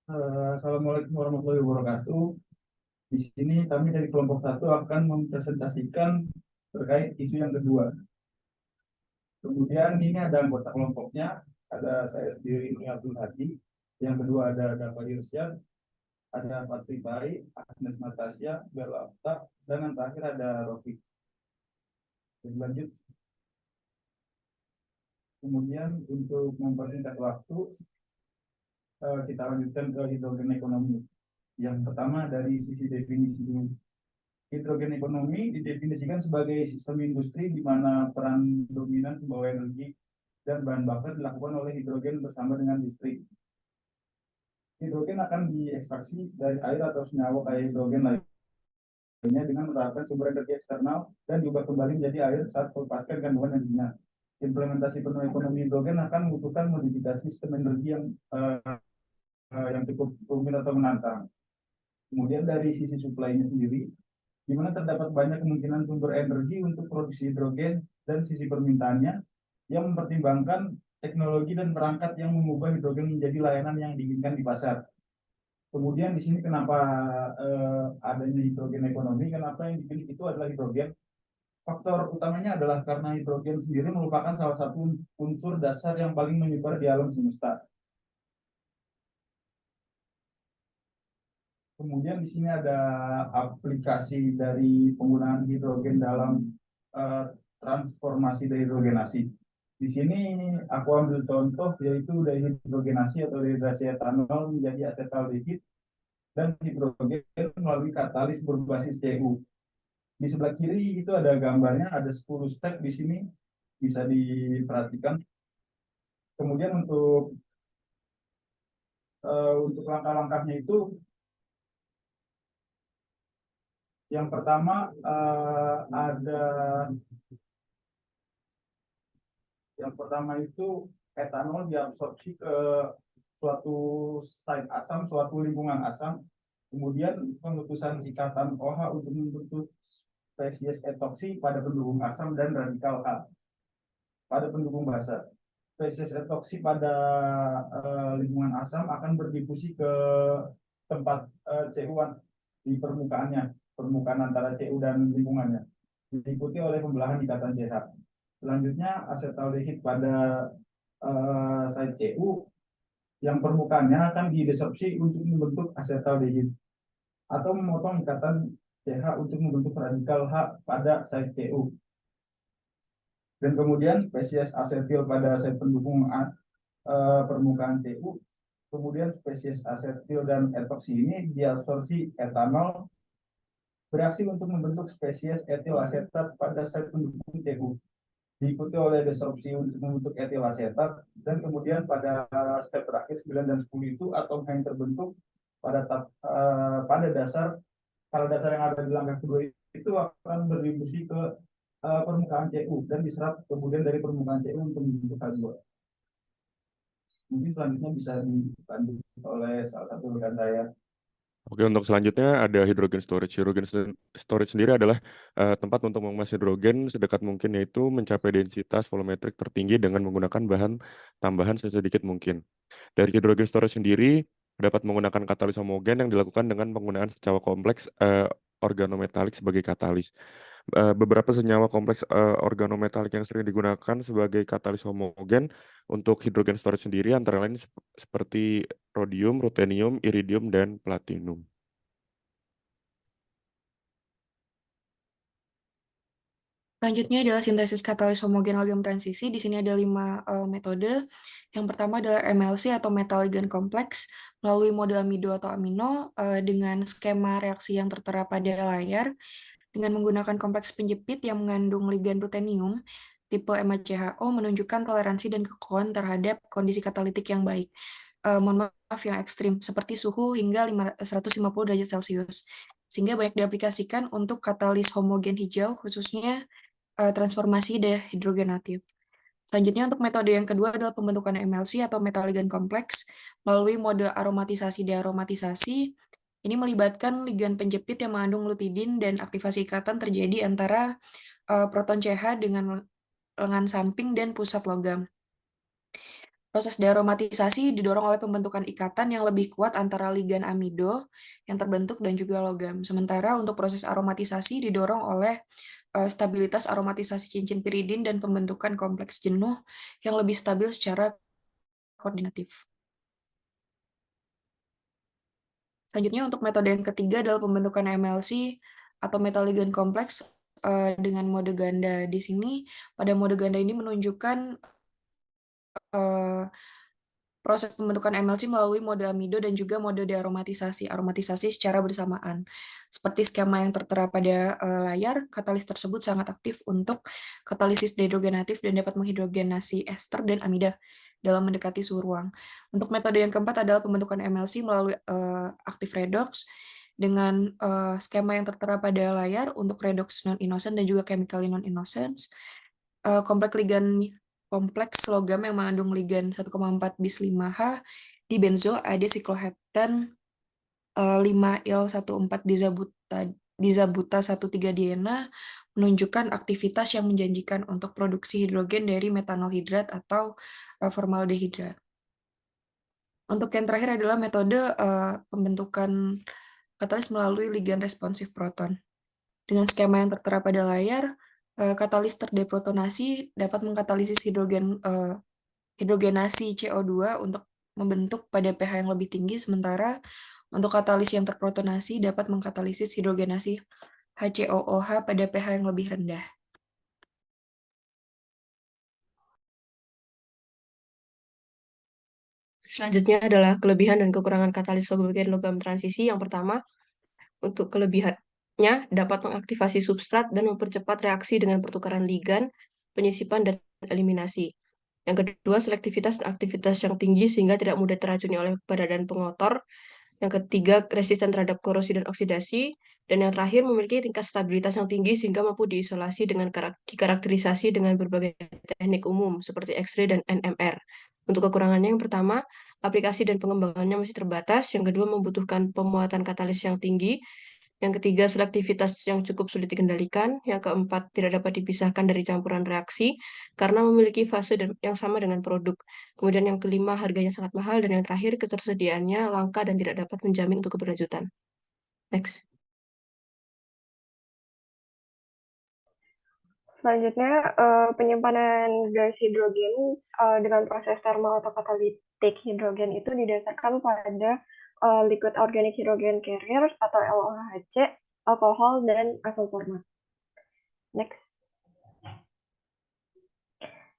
Assalamualaikum warahmatullahi wabarakatuh. Di sini kami dari kelompok satu akan mempresentasikan terkait isu yang kedua. Kemudian ini ada anggota kelompoknya, ada saya sendiri ini Abdul Hadi. Yang kedua ada Dava Irsyad, ada Fatri Bari, Agnes Natasha, Bella Afta, dan yang terakhir ada Rofiq. Lanjut. Kemudian untuk mempersingkat waktu, kita lanjutkan ke hidrogen ekonomi. Yang pertama dari sisi definisi dulu. Hidrogen ekonomi didefinisikan sebagai sistem industri di mana peran dominan pembawa energi dan bahan bakar dilakukan oleh hidrogen bersama dengan listrik. Hidrogen akan diekstraksi dari air atau senyawa kayak hidrogen lainnya dengan menerapkan sumber energi eksternal dan diubah kembali menjadi air saat melepaskan kandungan energinya. Implementasi penuh ekonomi hidrogen akan membutuhkan modifikasi sistem energi yang cukup rumit atau menantang. Kemudian dari sisi supply-nya sendiri, di mana terdapat banyak kemungkinan sumber energi untuk produksi hidrogen dan sisi permintaannya yang mempertimbangkan teknologi dan perangkat yang mengubah hidrogen menjadi layanan yang diinginkan di pasar. Kemudian di sini kenapa adanya hidrogen ekonomi, kenapa yang dipilih itu adalah hidrogen. Faktor utamanya adalah karena hidrogen sendiri merupakan salah satu unsur dasar yang paling menyebar di alam semesta. Kemudian di sini ada aplikasi dari penggunaan hidrogen dalam uh, transformasi dehidrogenasi. Di sini aku ambil contoh yaitu dehidrogenasi atau dehidrasi etanol menjadi asetaldehid dan hidrogen melalui katalis berbasis CU. Di sebelah kiri itu ada gambarnya, ada 10 step di sini bisa diperhatikan. Kemudian untuk langkah-langkahnya itu yang pertama yang pertama itu etanol diabsorpsi ke suatu site asam, suatu lingkungan asam. Kemudian pengutusan ikatan OH untuk membentuk spesies etoksi pada pendukung asam dan radikal H pada pendukung basa. Spesies etoksi pada lingkungan asam akan berdifusi ke tempat CU di permukaannya, permukaan antara CU dan lingkungannya, diikuti oleh pembelahan ikatan CH. Selanjutnya asetaldehid pada site CU yang permukaannya akan didesorpsi untuk membentuk asetaldehid atau memotong ikatan CH untuk membentuk radikal H pada site CU. Dan kemudian spesies asetil pada site pendukung permukaan CU. Kemudian spesies asetil dan etoksi ini diabsorpsi etanol bereaksi untuk membentuk spesies etil asetat pada site pendukung CU, diikuti oleh desorpsi untuk membentuk etil asetat, dan kemudian pada step terakhir 9 dan 10 itu atom yang terbentuk pada dasar yang ada di langkah kedua itu akan berdistribusi ke permukaan CU dan diserap kemudian dari permukaan CU untuk membentuk H2. Mungkin selanjutnya bisa dilanjut oleh salah satu rekan saya. Oke, untuk selanjutnya ada hydrogen storage. Storage sendiri adalah tempat untuk mengemas hidrogen sedekat mungkin, yaitu mencapai densitas volumetrik tertinggi dengan menggunakan bahan tambahan sesedikit mungkin. Dari hydrogen storage sendiri dapat menggunakan katalis homogen yang dilakukan dengan penggunaan senyawa kompleks organometalik sebagai katalis. Beberapa senyawa kompleks organometalik yang sering digunakan sebagai katalis homogen untuk hidrogen storage sendiri antara lain seperti rhodium, ruthenium, iridium, dan platinum. Selanjutnya adalah sintesis katalis homogen logam transisi. Di sini ada 5 metode. Yang pertama adalah MLC atau metal ligand kompleks melalui mode amido atau amino dengan skema reaksi yang tertera pada layar dengan menggunakan kompleks penjepit yang mengandung ligand ruthenium tipe MaCHO menunjukkan toleransi dan kekokohan terhadap kondisi katalitik yang baik. Mohon maaf yang ekstrim seperti suhu hingga 150 derajat Celcius. Sehingga banyak diaplikasikan untuk katalis homogen hijau khususnya transformasi dehidrogenatif. Selanjutnya untuk metode yang kedua adalah pembentukan MLC atau metal ligand kompleks melalui mode aromatisasi dearomatisasi. Ini melibatkan ligan penjepit yang mengandung lutidin dan aktivasi ikatan terjadi antara proton CH dengan lengan samping dan pusat logam. Proses dearomatisasi didorong oleh pembentukan ikatan yang lebih kuat antara ligan amido yang terbentuk dan juga logam. Sementara untuk proses aromatisasi didorong oleh stabilitas aromatisasi cincin piridin dan pembentukan kompleks jenuh yang lebih stabil secara koordinatif. Selanjutnya untuk metode yang ketiga adalah pembentukan MLC atau metal ligand kompleks dengan mode ganda. Di sini pada mode ganda ini menunjukkan proses pembentukan MLC melalui mode amido dan juga mode aromatisasi secara bersamaan. Seperti skema yang tertera pada layar, katalis tersebut sangat aktif untuk katalisis dehidrogenatif dan dapat menghidrogenasi ester dan amida dalam mendekati suhu ruang. Untuk metode yang keempat adalah pembentukan MLC melalui active redox dengan skema yang tertera pada layar untuk redox non-innocent dan juga chemically non-innocent. Kompleks logam yang mengandung ligan 1,4 bis 5H di benzo ada sikloheptan 5-il-14 dizabuta 1,3 diena menunjukkan aktivitas yang menjanjikan untuk produksi hidrogen dari metanol hidrat atau formaldehida. Untuk yang terakhir adalah metode pembentukan katalis melalui ligan responsif proton. Dengan skema yang tertera pada layar, katalis terdeprotonasi dapat mengkatalisis hidrogenasi CO2 untuk membentuk pada pH yang lebih tinggi, sementara untuk katalis yang terprotonasi dapat mengkatalisis hidrogenasi HCOOH pada pH yang lebih rendah. Selanjutnya adalah kelebihan dan kekurangan katalis logam transisi. Yang pertama, untuk kelebihannya dapat mengaktifasi substrat dan mempercepat reaksi dengan pertukaran ligan, penyisipan, dan eliminasi. Yang kedua, selektivitas dan aktivitas yang tinggi sehingga tidak mudah teracuni oleh badan pengotor. Yang ketiga, resisten terhadap korosi dan oksidasi. Dan yang terakhir, memiliki tingkat stabilitas yang tinggi sehingga mampu diisolasi dengan dikarakterisasi dengan berbagai teknik umum seperti X-ray dan NMR. Untuk kekurangannya, yang pertama, aplikasi dan pengembangannya masih terbatas. Yang kedua, membutuhkan pemuatan katalis yang tinggi. Yang ketiga, selektivitas yang cukup sulit dikendalikan. Yang keempat, tidak dapat dipisahkan dari campuran reaksi karena memiliki fase yang sama dengan produk. Kemudian yang kelima, harganya sangat mahal. Dan yang terakhir, ketersediaannya langka dan tidak dapat menjamin untuk keberlanjutan. Next. Selanjutnya, penyimpanan gas hidrogen dengan proses termal atau katalitik hidrogen itu didasarkan pada liquid organic hydrogen carrier atau LOHC, alkohol, dan asam format. Next.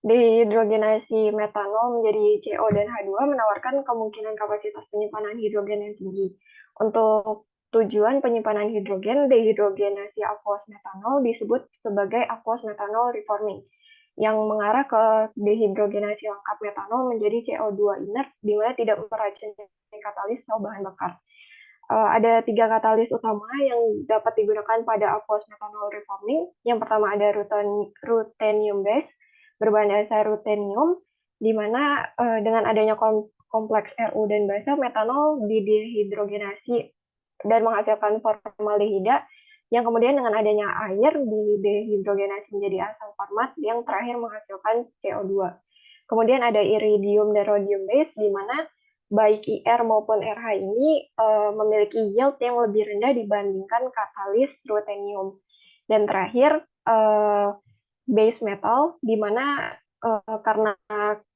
Dehidrogenasi metanol menjadi CO dan H2 menawarkan kemungkinan kapasitas penyimpanan hidrogen yang tinggi. Untuk tujuan penyimpanan hidrogen, dehidrogenasi aqueous metanol disebut sebagai aqueous metanol reforming, yang mengarah ke dehidrogenasi lengkap metanol menjadi CO2 inert, di mana tidak meracuni katalis atau bahan bakar. Ada 3 katalis utama yang dapat digunakan pada aqueous metanol reforming. Yang pertama ada ruthenium base berbahan dasar ruthenium, di mana dengan adanya kompleks Ru dan basa, metanol didehidrogenasi dan menghasilkan formaldehida, yang kemudian dengan adanya air didehidrogenasi menjadi asam format, yang terakhir menghasilkan CO2. Kemudian ada iridium dan rhodium base, di mana baik IR maupun RH ini memiliki yield yang lebih rendah dibandingkan katalis ruthenium. Dan terakhir, base metal, di mana karena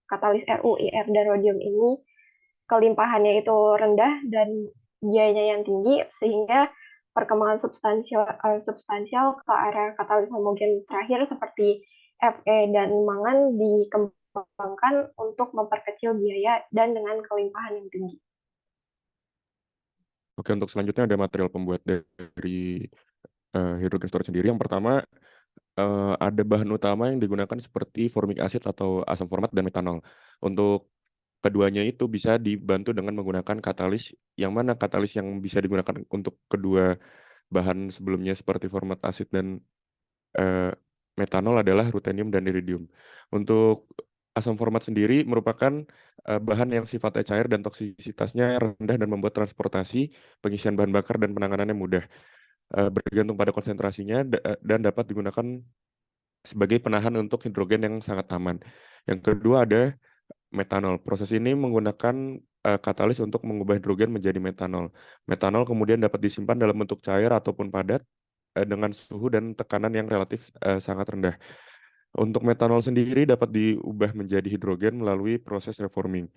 katalis Ru, IR, dan rhodium ini kelimpahannya itu rendah dan biayanya yang tinggi, sehingga perkembangan substansial ke arah katalis homogen terakhir seperti Fe dan mangan dikembangkan untuk memperkecil biaya dan dengan kelimpahan yang tinggi. Oke, untuk selanjutnya ada material pembuat dari hydrogen storage sendiri. Yang pertama, ada bahan utama yang digunakan seperti formic acid atau asam format dan metanol. Untuk keduanya itu bisa dibantu dengan menggunakan katalis, yang mana katalis yang bisa digunakan untuk kedua bahan sebelumnya seperti format acid dan metanol adalah ruthenium dan iridium. Untuk asam format sendiri merupakan bahan yang sifatnya cair dan toksisitasnya rendah dan membuat transportasi, pengisian bahan bakar, dan penanganannya mudah. Bergantung pada konsentrasinya dan dapat digunakan sebagai penahan untuk hidrogen yang sangat aman. Yang kedua ada metanol. Proses ini menggunakan katalis untuk mengubah hidrogen menjadi metanol. Metanol kemudian dapat disimpan dalam bentuk cair ataupun padat dengan suhu dan tekanan yang relatif sangat rendah. Untuk metanol sendiri dapat diubah menjadi hidrogen melalui proses reforming.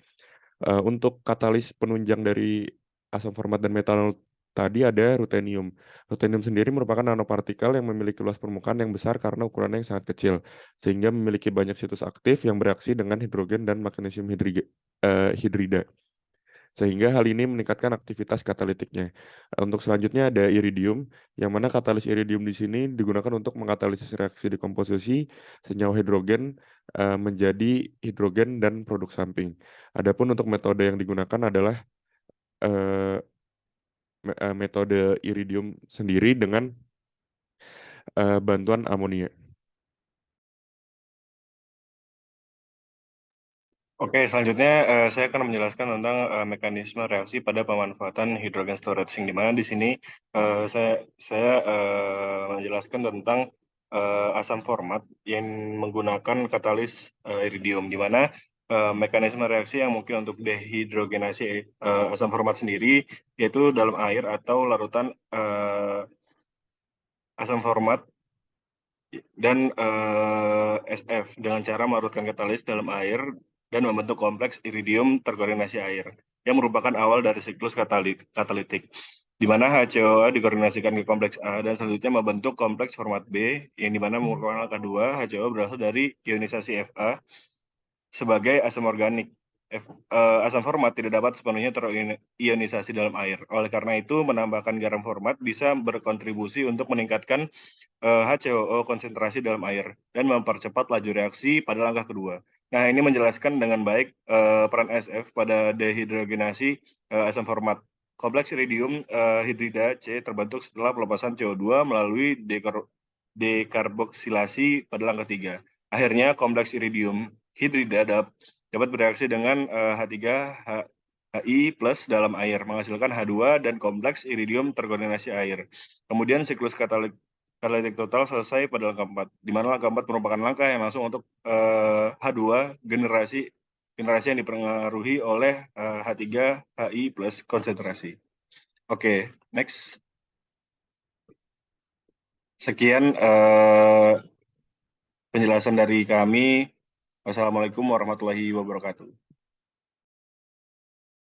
Untuk katalis penunjang dari asam format dan metanol tadi ada rutenium. Rutenium sendiri merupakan nanopartikel yang memiliki luas permukaan yang besar karena ukurannya yang sangat kecil, sehingga memiliki banyak situs aktif yang bereaksi dengan hidrogen dan magnesium hidrida. Sehingga hal ini meningkatkan aktivitas katalitiknya. Untuk selanjutnya ada iridium, yang mana katalis iridium di sini digunakan untuk mengkatalisis reaksi dekomposisi senyawa hidrogen menjadi hidrogen dan produk samping. Adapun untuk metode yang digunakan adalah eh, metode iridium sendiri dengan bantuan amonia. Oke, selanjutnya saya akan menjelaskan tentang mekanisme reaksi pada pemanfaatan hidrogen storage, yang dimana di sini saya menjelaskan tentang asam format yang menggunakan katalis iridium, di mana mekanisme reaksi yang mungkin untuk dehidrogenasi asam format sendiri, yaitu dalam air atau larutan asam format dan SF dengan cara melarutkan katalis dalam air dan membentuk kompleks iridium terkoordinasi air yang merupakan awal dari siklus katalitik, di mana HCOA dikoordinasikan ke kompleks A dan selanjutnya membentuk kompleks format B, yang dimana merupakan langkah 2, HCOA berasal dari ionisasi Fa sebagai asam organik. Asam format tidak dapat sepenuhnya terionisasi dalam air. Oleh karena itu, menambahkan garam format bisa berkontribusi untuk meningkatkan HCOO konsentrasi dalam air dan mempercepat laju reaksi pada langkah kedua. Nah, ini menjelaskan dengan baik peran SF pada dehidrogenasi asam format. Kompleks iridium hidrida C terbentuk setelah pelepasan CO2 melalui dekarboksilasi pada langkah 3. Akhirnya, kompleks iridium hidrida dapat bereaksi dengan H3HI plus dalam air, menghasilkan H2 dan kompleks iridium terkoordinasi air. Kemudian siklus katalitik total selesai pada langkah 4, di mana langkah 4 merupakan langkah yang langsung untuk H2 generasi yang dipengaruhi oleh H3HI plus konsentrasi. Oke, next. Sekian penjelasan dari kami. Wassalamualaikum warahmatullahi wabarakatuh.